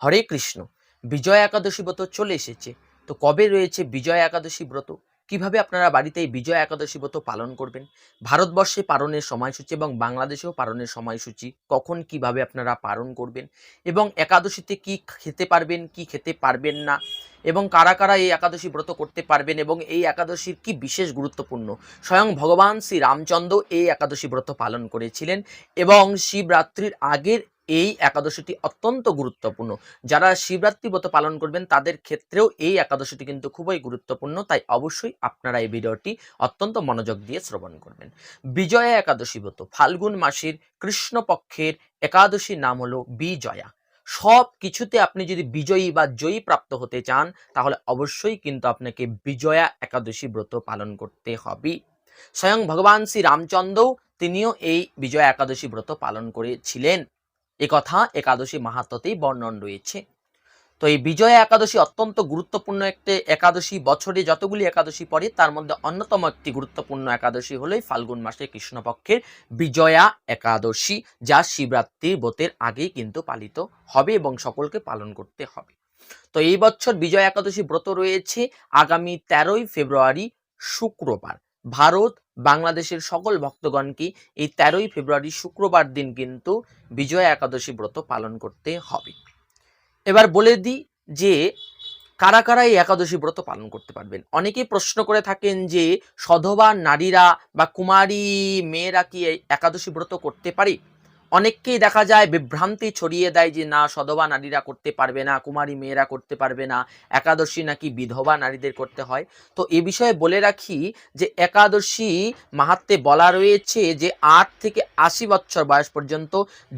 হরে কৃষ্ণ। বিজয়া একাদশী ব্রত চলে এসেছে। তো কবে রয়েছে বিজয়া একাদশী ব্রত? কিভাবে আপনারা বাড়িতে এই বিজয়া একাদশী ব্রত পালন করবেন? ভারতবর্ষে পালনের সময়সূচি এবং বাংলাদেশেও পালনের সময়সূচি, কখন কিভাবে আপনারা পালন করবেন এবং একাদশীতে কি খেতে পারবেন, কি খেতে পারবেন না, এবং কারা কারা এই একাদশী ব্রত করতে পারবেন এবং এই একাদশীর কি বিশেষ গুরুত্বপূর্ণ। স্বয়ং ভগবান শ্রী রামচন্দ্র এই একাদশী ব্রত পালন করেছিলেন এবং শিবরাত্রির আগের এই একাদশীটি অত্যন্ত গুরুত্বপূর্ণ। যারা শিবরাত্রি ব্রত পালন করবেন তাদের ক্ষেত্রেও এই একাদশীটি কিন্তু খুবই গুরুত্বপূর্ণ, তাই অবশ্যই আপনারা এই ভিডিওটি অত্যন্ত মনোযোগ দিয়ে শ্রবণ করবেন। বিজয়া একাদশী ব্রত ফাল্গুন মাসের কৃষ্ণপক্ষের একাদশীর নাম হলো বিজয়া। সব কিছুতে আপনি যদি বিজয়ী বা জয়ী প্রাপ্ত হতে চান তাহলে অবশ্যই কিন্তু আপনাকে বিজয়া একাদশী ব্রত পালন করতে হবে। স্বয়ং ভগবান শ্রী রামচন্দ্রও তিনিও এই বিজয়া একাদশী ব্রত পালন করেছিলেন, একথা একাদশী মাহাত্ম্যতেই বর্ণন রয়েছে। তো এই বিজয়া একাদশী অত্যন্ত গুরুত্বপূর্ণ একটি একাদশী। বছরে যতগুলি একাদশী পড়ে তার মধ্যে অন্যতম একটি গুরুত্বপূর্ণ একাদশী হলো ফাল্গুন মাসে কৃষ্ণপক্ষের বিজয়া একাদশী, যা শিবরাত্রির ব্রতের আগেই কিন্তু পালিত হবে এবং সকলকে পালন করতে হবে। তো এই বছর বিজয়া একাদশী ব্রত রয়েছে আগামী 13ই ফেব্রুয়ারি শুক্রবার। ভারত বাংলাদেশের সকল ভক্তগণকে এই 13ই ফেব্রুয়ারি শুক্রবার দিন কিন্তু বিজয়া একাদশী ব্রত পালন করতে হবে। এবার বলে দিই যে কারা কারা এই একাদশী ব্রত পালন করতে পারবেন। অনেকেই প্রশ্ন করে থাকেন যে সধবা নারীরা বা কুমারী মেয়েরা কি এই একাদশী ব্রত করতে পারে। অনেককেই দেখা যায় বিভ্রান্তি ছড়িয়ে দেয় যে না, সধবা নারীরা করতে পারবে না, কুমারী মেয়েরা করতে পারবে না, একাদশী নাকি বিধবা নারীদের করতে হয়। তো এ বিষয়ে বলে রাখি যে একাদশী মাহাত্ম্যে বলা রয়েছে যে 8 থেকে 80 বছর বয়স পর্যন্ত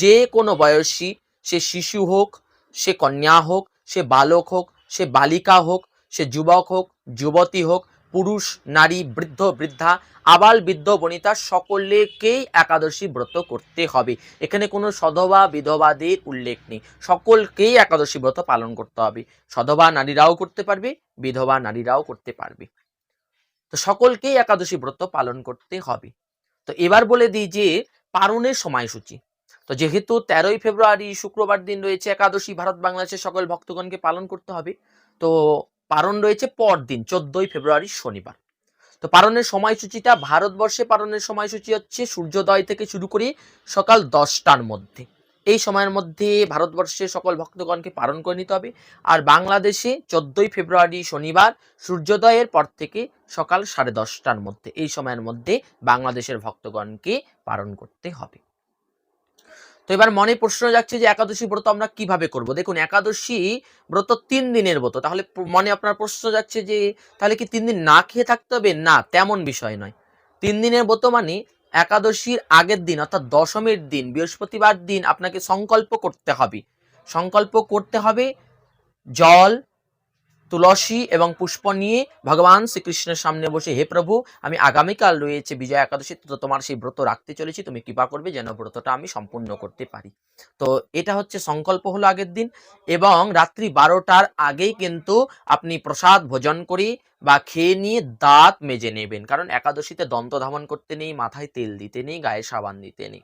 যে কোনো বয়সী, সে শিশু হোক, সে কন্যা হোক, সে বালক হোক, সে বালিকা হোক, সে যুবক হোক, যুবতী হোক, পুরুষ নারী বৃদ্ধ বৃদ্ধা আবাল বৃদ্ধ বনিতা সকলকেই একাদশী ব্রত করতে হবে। এখানে কোনো সধবা বিধবাদের উল্লেখ নেই, সকলকেই একাদশী ব্রত পালন করতে হবে। সধবা নারীরাও করতে পারবে, বিধবা নারীরাও করতে পারবে। তো সকলকেই একাদশী ব্রত পালন করতে হবে। তো এবার বলে দিই যে পালনের সময়সূচি। তো যেহেতু 13ই ফেব্রুয়ারি শুক্রবার দিন রয়েছে একাদশী, ভারত বাংলাদেশের সকল ভক্তগণকে পালন করতে হবে। তো পালন রয়েছে পরদিন 14ই ফেব্রুয়ারি শনিবার। তো পালনের সময়সূচিটা, ভারতবর্ষে পালনের সময়সূচি হচ্ছে সূর্যোদয় থেকে শুরু করে সকাল 10টার মধ্যে। এই সময়ের মধ্যে ভারতবর্ষের সকল ভক্তগণকে পালন করে নিতে হবে। আর বাংলাদেশে 14ই ফেব্রুয়ারি শনিবার সূর্যোদয়ের পর থেকে সকাল 10:30টার মধ্যে, এই সময়ের মধ্যে বাংলাদেশের ভক্তগণকে পালন করতে হবে। তো এবার মনে প্রশ্ন যাচ্ছে যে একাদশী ব্রত আমরা কিভাবে করব। দেখুন, একাদশী ব্রত 3 দিনের ব্রত, তাহলে মনে আপনার প্রশ্ন যাচ্ছে যে তাহলে কি 3 দিন না খেয়ে থাকতে হবে? না, তেমন বিষয় নয়। 3 দিনের ব্রত মানে একাদশীর আগের দিন অর্থাৎ দশমীর দিন বৃহস্পতিবার দিন আপনাকে সংকল্প করতে হবে। সংকল্প করতে হবে জল, তুলসী এবং পুষ্প নিয়ে ভগবান শ্রীকৃষ্ণের সামনে বসে, হে প্রভু, আমি আগামীকাল রয়েছে বিজয়া একাদশী, তো তোমার সেই ব্রত রাখতে চলেছি, তুমি কৃপা করবে যেন ব্রতটা আমি সম্পূর্ণ করতে পারি। তো এটা হচ্ছে সংকল্প হলো আগের দিন। এবং রাত্রি 12টার আগেই কিন্তু আপনি প্রসাদ ভোজন করে বা খেয়ে নিয়ে দাঁত মেজে নেবেন, কারণ একাদশীতে দন্ত ধাবন করতে নেই, মাথায় তেল দিতে নেই, গায়ে সাবান দিতে নেই।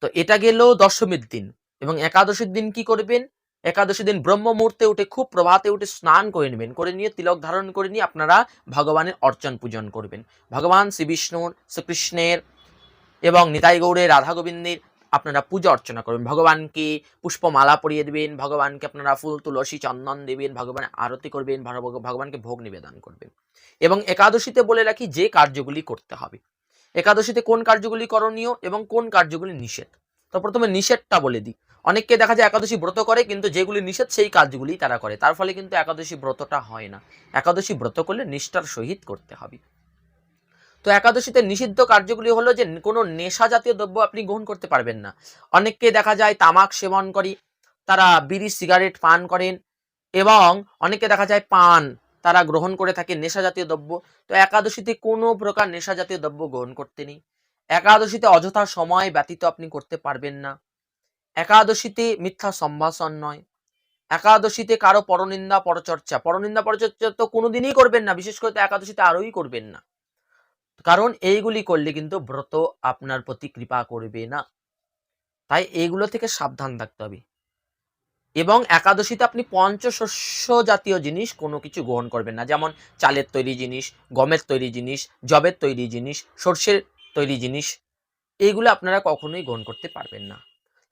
তো এটা গেল দশমীর দিন। এবং একাদশীর দিন কি করবেন? একাদশী দিন ব্রহ্ম মুহূর্তে উঠে, খুব প্রভাতে উঠে স্নান করে নেবেন, করে নিয়ে তিলক ধারণ করে নিয়ে আপনারা ভগবানের অর্চন পূজন করবেন। ভগবান শ্রী বিষ্ণুর, শ্রীকৃষ্ণের এবং নিতাই গৌড়ের, রাধা গোবিন্দের আপনারা পূজা অর্চনা করবেন। ভগবানকে পুষ্পমালা পরিয়ে দেবেন, ভগবানকে আপনারা ফুল তুলসী চন্দন দেবেন, ভগবানের আরতি করবেন, ভগবানকে ভোগ নিবেদন করবেন। এবং একাদশীতে বলে রাখি যে কার্যগুলি করতে হবে। একাদশীতে কোন কার্যগুলি করণীয় এবং কোন কার্যগুলি নিষেধ। তো প্রথমে নিষেধটা বলে দিই। অনেককে দেখা যায় একাদশী ব্রত করে কিন্তু যেগুলি নিষেধ সেই কাজগুলি তারা করে, তার ফলে কিন্তু একাদশী ব্রতটা হয় না। একাদশী ব্রত করলে নিষ্ঠার সহিত করতে হবে। তো একাদশীতে নিষিদ্ধ কার্যগুলি হলো যে কোনো নেশা জাতীয় দ্রব্য আপনি গ্রহণ করতে পারবেন না। অনেককে দেখা যায় তামাক সেবন করে, তারা বিড়ি সিগারেট পান করেন, এবং অনেকে দেখা যায় পান তারা গ্রহণ করে থাকে, নেশা জাতীয় দ্রব্য। তো একাদশীতে কোনো প্রকার নেশা জাতীয় দ্রব্য গ্রহণ করতে নেই। একাদশীতে অযথা সময় ব্যতীত আপনি করতে পারবেন না। একাদশীতে মিথ্যা সম্ভাষণ নয়। একাদশীতে কারো পরনিন্দা পরচর্চা, পরনিন্দা পরচর্চা তো কোনোদিনই করবেন না, বিশেষ করে তো একাদশীতে আরোই করবেন না, কারণ এইগুলি করলে কিন্তু ব্রত আপনার প্রতি কৃপা করবে না। তাই এইগুলো থেকে সাবধান থাকতে হবে। এবং একাদশীতে আপনি পঞ্চশস্য জাতীয় জিনিস কোনো কিছু গ্রহণ করবেন না, যেমন চালের তৈরি জিনিস, গমের তৈরি জিনিস, যবের তৈরি জিনিস, সর্ষের তৈরি জিনিস, এইগুলো আপনারা কখনোই গ্রহণ করতে পারবেন না।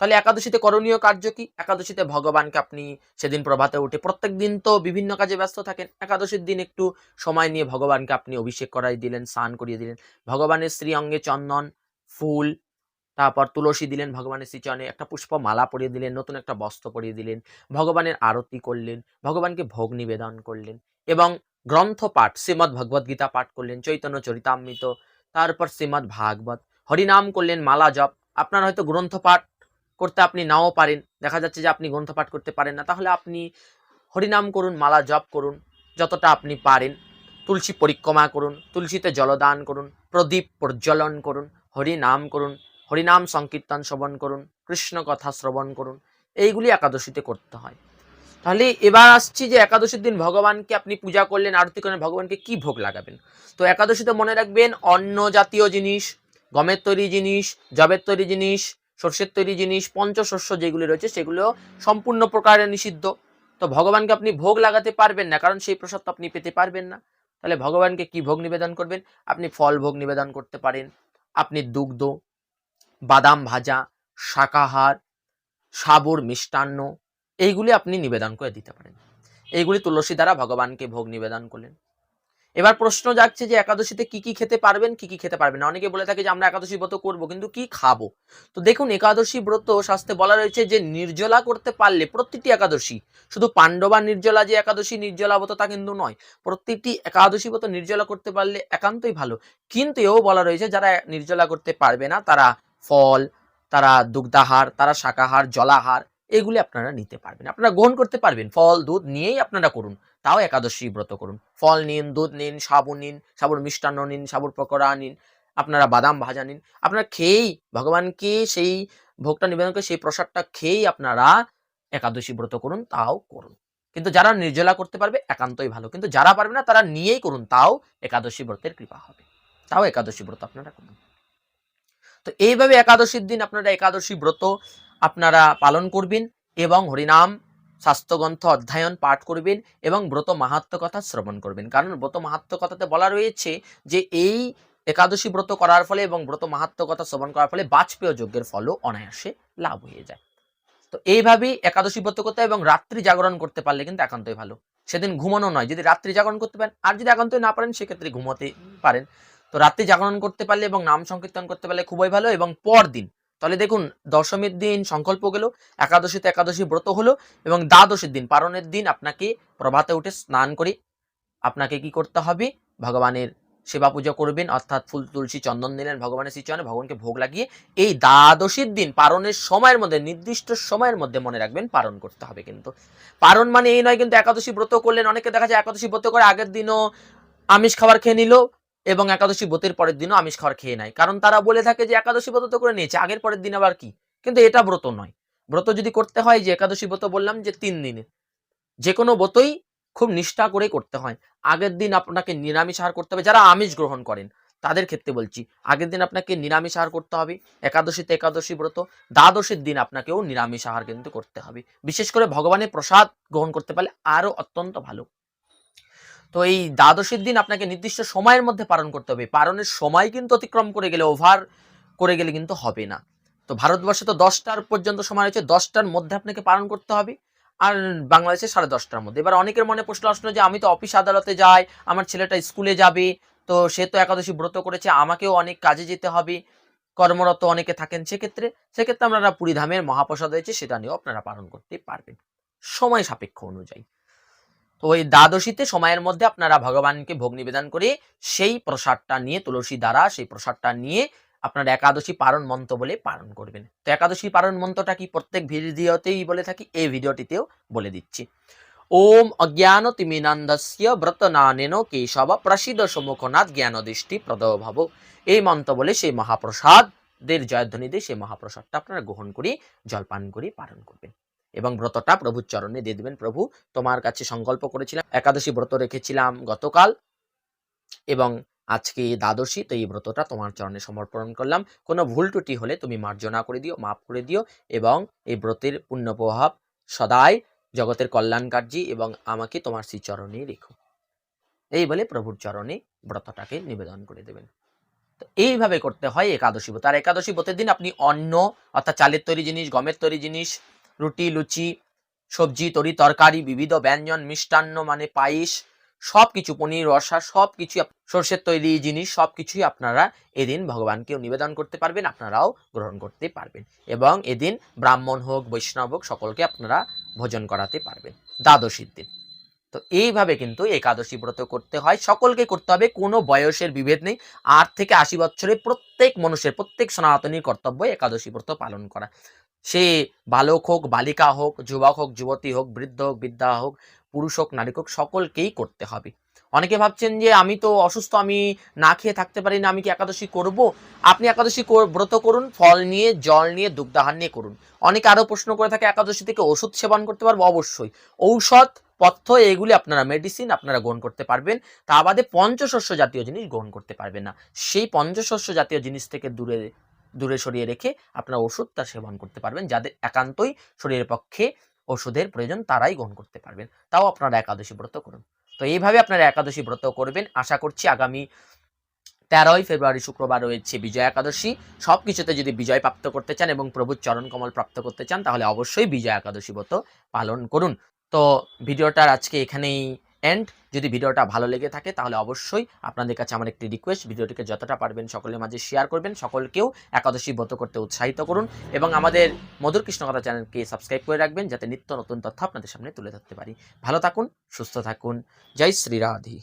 তাহলে একাদশীতে করণীয় কার্য কি? একাদশীতে ভগবানকে আপনি সেদিন প্রভাতে উঠে, প্রত্যেক দিন তো বিভিন্ন কাজে ব্যস্ত থাকেন, একাদশীর দিন একটু সময় নিয়ে ভগবানকে আপনি অভিষেক করাই দিলেন, স্নান করিয়ে দিলেন, ভগবানের শ্রী অঙ্গে চন্দন, ফুল, তারপর তুলসী দিলেন, ভগবানের শ্রীচরণে একটা পুষ্প মালা পরিয়ে দিলেন, নতুন একটা বস্ত্র পরিয়ে দিলেন, ভগবানের আরতি করলেন, ভগবানকে ভোগ নিবেদন করলেন এবং গ্রন্থ পাঠ, শ্রীমদ্ ভগবদ গীতা পাঠ করলেন, চৈতন্য চরিতামৃত, তারপর শ্রীমদ্ ভাগবত, হরিনাম করলেন, মালা জপ। আপনার হয়তো গ্রন্থ পাঠ করতে আপনি নাও পারেন, দেখা যাচ্ছে যে আপনি গ্রন্থ পাঠ করতে পারেন না, তাহলে আপনি হরিনাম করুন, মালা জপ করুন যতটা আপনি পারেন, তুলসী পরিক্রমা করুন, তুলসীতে জলদান করুন, প্রদীপ প্রজ্বলন করুন, হরিনাম করুন, হরিনাম সংকীর্তন শ্রবণ করুন, কৃষ্ণ কথা শ্রবণ করুন, এইগুলি একাদশীতে করতে হয়। তাহলে এবার আসছি যে একাদশীর দিন ভগবানকে আপনি পূজা করলেন, আরতি করলেন, ভগবানকে কি ভোগ লাগাবেন? তো একাদশীতে মনে রাখবেন, অন্ন জাতীয় জিনিস, গমের তৈরি জিনিস, যবের তৈরি জিনিস, সর্ষের তৈরি জিনিস, পঞ্চশস্য যেগুলি রয়েছে সেগুলো সম্পূর্ণ প্রকারে নিষিদ্ধ। তো ভগবানকে আপনি ভোগ লাগাতে পারবেন না, কারণ সেই প্রসাদ তো আপনি পেতে পারবেন না। তাহলে ভগবানকে কি ভোগ নিবেদন করবেন? আপনি ফল ভোগ নিবেদন করতে পারেন, আপনি দুগ্ধ, বাদাম ভাজা, শাকাহার, সাবুর মিষ্টান্ন, এইগুলি আপনি নিবেদন করে দিতে পারেন। এইগুলি তুলসী দ্বারা ভগবানকে ভোগ নিবেদন করলেন। এবার প্রশ্ন জাগছে যে একাদশীতে কি কি খেতে পারবেন, কি কি খেতে পারবেন না। অনেকে বলে থাকে যে আমরা একাদশী ব্রত করবো, কিন্তু কি খাবো? তো দেখুন, একাদশী ব্রত শাস্ত্রে বলা রয়েছে যে নির্জলা করতে পারলে, প্রতিটি একাদশী, শুধু পাণ্ডবা নির্জলা যে একাদশী নির্জলা ব্রত তা কিন্তু নয়, প্রতিটি একাদশী ব্রত নির্জলা করতে পারলে একান্তই ভালো। কিন্তু এও বলা রয়েছে যারা নির্জলা করতে পারবে না তারা ফল, তারা দুগ্ধাহার, তারা শাকাহার, জলাহার, এগুলি আপনারা নিতে পারবেন, আপনারা গ্রহণ করতে পারবেন। ফল দুধ নিয়েই আপনারা করুন, তাও একাদশী ব্রত করুন। ফল নিন, দুধ নিন, সাবু নিন, সাবুর মিষ্টান্ন নিন, সাবুর পকোড়া নিন, আপনারা বাদাম ভাজা নিন, আপনারা খেয়েই ভগবানকে সেই ভোগটা নিবেদন করে সেই প্রসাদটা খেয়েই আপনারা একাদশী ব্রত করুন, তাও করুন। কিন্তু যারা নির্জলা করতে পারবে একান্তই ভালো, কিন্তু যারা পারবে না তারা নিয়েই করুন, তাও একাদশী ব্রতের কৃপা হবে, তাও একাদশী ব্রত আপনারা করুন। তো এইভাবে একাদশীর দিন আপনারা একাদশী ব্রত আপনারা পালন করবেন এবং হরিনাম শাস্ত্রগ্রন্থ অধ্যয়ন পাঠ করবেন এবং ব্রত মাহাত্ম্য কথা শ্রবণ করবেন। কারণ ব্রত মাহাত্ম্য কথাতে বলা রয়েছে যে এই একাদশী ব্রত করার ফলে এবং ব্রত মাহাত্ম্য কথা শ্রবণ করার ফলে বাজপেয় যজ্ঞের ফলও অনায়াসে লাভ হয়ে যায়। তো এইভাবেই একাদশী ব্রত করতে এবং রাত্রি জাগরণ করতে পারলে কিন্তু একান্তই ভালো। সেদিন ঘুমানো নয়, যদি রাত্রি জাগরণ করতে পারেন, আর যদি একান্তই না পারেন সেক্ষেত্রে ঘুমোতে পারেন। তো রাত্রি জাগরণ করতে পারলে এবং নাম সংকীর্তন করতে পারলে খুবই ভালো। এবং পরদিন, তাহলে দেখুন, দশমীর দিন সংকল্প গেল, একাদশীতে একাদশী ব্রত হলো এবং দ্বাদশীর দিন পারণের দিন আপনাকে প্রভাতে উঠে স্নান করে আপনাকে কি করতে হবে? ভগবানের সেবা পূজা করবেন, অর্থাৎ ফুল তুলসী চন্দন দিলেন ভগবানের শ্রীচরণে, ভগবানকে ভোগ লাগিয়ে এই দ্বাদশীর দিন পারণের সময়ের মধ্যে, নির্দিষ্ট সময়ের মধ্যে মনে রাখবেন পারণ করতে হবে। কিন্তু পারণ মানে এই নয় কিন্তু একাদশী ব্রত করলেন, অনেকে দেখা যায় একাদশী ব্রত করে আগের দিনও আমিষ খাবার খেয়ে নিল এবং একাদশী ব্রতের পরের দিনও আমিষ খাবার খেয়ে নেয়, কারণ তারা বলে থাকে যে একাদশী ব্রত তো করে নিয়েছে, আগের পরের দিন আবার কি। কিন্তু এটা ব্রত নয়। ব্রত যদি করতে হয়, যে একাদশী ব্রত বললাম যে 3 দিনে, যে কোনো ব্রতই খুব নিষ্ঠা করে করতে হয়। আগের দিন আপনাকে নিরামিষ আহার করতে হবে, যারা আমিষ গ্রহণ করেন তাদের ক্ষেত্রে বলছি, আগের দিন আপনাকে নিরামিষ আহার করতে হবে একাদশীতে একাদশী ব্রত, দ্বাদশীর দিন আপনাকেও নিরামিষ আহার কিন্তু করতে হবে। বিশেষ করে ভগবানের প্রসাদ গ্রহণ করতে পারলে আরো অত্যন্ত ভালো। তো এই দ্বাদশীর দিন আপনাকে নির্দিষ্ট সময়ের মধ্যে পালন করতে হবে, পালনের সময় কিন্তু অতিক্রম করে গেলে, ওভার করে গেলে কিন্তু হবে না। তো ভারতবর্ষে তো 10টার পর্যন্ত সময় রয়েছে, 10টার মধ্যে আপনাকে পালন করতে হবে, আর বাংলাদেশে 10:30টার মধ্যে। এবার অনেকের মনে প্রশ্ন আসলো যে আমি তো অফিস আদালতে যাই, আমার ছেলেটা স্কুলে যাবে, তো সে তো একাদশী ব্রত করেছে, আমাকেও অনেক কাজে যেতে হবে, কর্মরত অনেকে থাকেন, সেক্ষেত্রে আপনারা পুরীধামের মহাপ্রসাদ হয়েছে সেটা নিয়েও আপনারা পালন করতে পারবেন সময় সাপেক্ষ অনুযায়ী। তো ওই দ্বাদশীতে সময়ের মধ্যে আপনারা ভগবানকে ভোগ নিবেদন করে সেই প্রসাদটা নিয়ে, তুলসী দ্বারা সেই প্রসাদটা নিয়ে আপনারা একাদশী পারণ মন্ত্র বলে পালন করবেন। তো একাদশী পারণ মন্ত্রটা কি প্রত্যেক ভিডিওতেই বলে থাকি, এই ভিডিওটিতেও বলে দিচ্ছি। ওম অজ্ঞান তিমিনান্দস্য ব্রতনানেন কেশব প্রসিদ সম্মুখনাথ জ্ঞান দৃষ্টি প্রদয় ভব। এই মন্ত্র বলে সেই মহাপ্রসাদের জয়ধ্বনি দিয়ে সেই মহাপ্রসাদটা আপনারা গ্রহণ করে জলপান করে পালন করবেন এবং ব্রতটা প্রভুর চরণে দিয়ে দেবেন। প্রভু, তোমার কাছে সংকল্প করেছিলাম, একাদশী ব্রত রেখেছিলাম গতকাল এবং আজকে দ্বাদশী, তো এই ব্রতটা তোমার চরণে সমর্পণ করলাম। কোনো ভুল ত্রুটি হলে তুমি মার্জনা করে দিও, মাফ করে দিও এবং এই ব্রতের পুণ্য প্রভাব সদাই জগতের কল্যাণকার্যী এবং আমাকে তোমার শ্রীচরণে রেখো। এই বলে প্রভুর চরণে ব্রতটাকে নিবেদন করে দেবেন। তো এইভাবে করতে হয় একাদশী ব্রত। আর একাদশী ব্রতের দিন আপনি অন্ন অর্থাৎ চালের তৈরি জিনিস, গমের তৈরি জিনিস, রুটি, লুচি, সবজি, তরি, তরকারি, বিবিধ ব্যঞ্জন, মিষ্টান্ন মানে পায়েস, সবকিছু, পনির, রসা, সবকিছু, সর্ষের তৈরি জিনিস সবকিছুই আপনারা এদিন ভগবানকেও নিবেদন করতে পারবেন, আপনারাও গ্রহণ করতে পারবেন। এবং এদিন ব্রাহ্মণ হোক, বৈষ্ণব হোক, সকলকে আপনারা ভোজন করাতে পারবেন দ্বাদশীর দিন। তো এইভাবে কিন্তু একাদশী ব্রত করতে হয়, সকলকে করতে হবে, কোনো বয়সের বিভেদ নেই। ৮ থেকে ৮০ বছরের প্রত্যেক মানুষের, প্রত্যেক সনাতনীর কর্তব্য একাদশী ব্রত পালন করা। সে বালক হোক, বালিকা হোক, যুবক হোক, যুবতী হোক, বৃদ্ধ হোক, বৃদ্ধা হোক, পুরুষ হোক, নারী হোক, সকলকেই করতে হবে। অনেকে ভাবছেন যে আমি তো অসুস্থ, আমি না খেয়ে থাকতে পারি না, আমি কি একাদশী করব? আপনি একাদশী ব্রত করুন, ফল নিয়ে, জল নিয়ে, দুগ্ধাহার নিয়ে করুন। অনেকে আরো প্রশ্ন করে থাকে একাদশী থেকে ওষুধ সেবন করতে পারবো? অবশ্যই। ঔষধ পথ্য এগুলি আপনারা, মেডিসিন আপনারা গ্রহণ করতে পারবেন, তা বাদে পঞ্চশস্য জাতীয় জিনিস গ্রহণ করতে পারবেন না। সেই পঞ্চশস্য জাতীয় জিনিস থেকে দূরে সরিয়ে রেখে আপনারা ওষুধটা সেবন করতে পারবেন। যাদের একান্তই শরীরের পক্ষে ওষুধের প্রয়োজন তারাই গ্রহণ করতে পারবেন। তাও আপনারা একাদশী ব্রত করুন। তো এইভাবে আপনারা একাদশী ব্রত করবেন। আশা করছি আগামী 13ই ফেব্রুয়ারি শুক্রবার রয়েছে বিজয়া একাদশী। সবকিছুতে যদি বিজয় প্রাপ্ত করতে চান এবং প্রভুর চরণ কমল প্রাপ্ত করতে চান তাহলে অবশ্যই বিজয়া একাদশী ব্রত পালন করুন। তো ভিডিওটার আজকে এখানেই এন্ড। যদি ভিডিওটা ভালো লেগে থাকে তাহলে অবশ্যই আপনাদের কাছে আমার একটি রিকোয়েস্ট, ভিডিওটিকে যতটা পারবেন সকলের মাঝে শেয়ার করবেন, সকলকেও একাদশী ব্রত করতে উৎসাহিত করুন এবং আমাদের মধুর কৃষ্ণকথা চ্যানেলকে সাবস্ক্রাইব করে রাখবেন যাতে নিত্য নতুন তথ্য আপনাদের সামনে তুলে ধরতে পারি। ভালো থাকুন, সুস্থ থাকুন। জয় শ্রী রাধে।